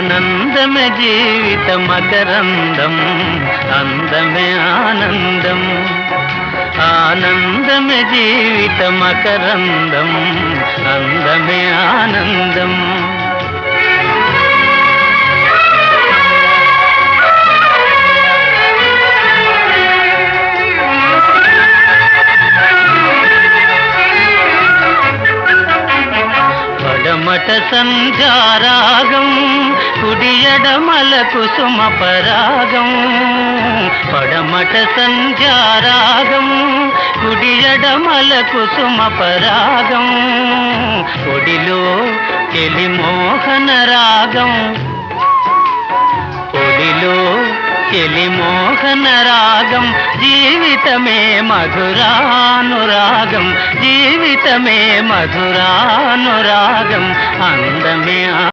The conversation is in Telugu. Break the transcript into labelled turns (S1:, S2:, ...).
S1: ఆనందమే జీవిత మకరందం, అందమే ఆనందం. ఆనందమే జీవిత మకరందం, అందమే ఆనందం. పడమట సంధ్యారాగం, కుడియడమల కుసుమ పరాగం. పడమట సంధ్యారాగం, కుడియడమల కుసుమ పరాగం. ఒడిలో చెలి మోహన రాగం, ఒడిలో చెలి మోహన రాగం. జీవితమే మధురానురాగం, జీవితమే మధురానురాగం. అందమే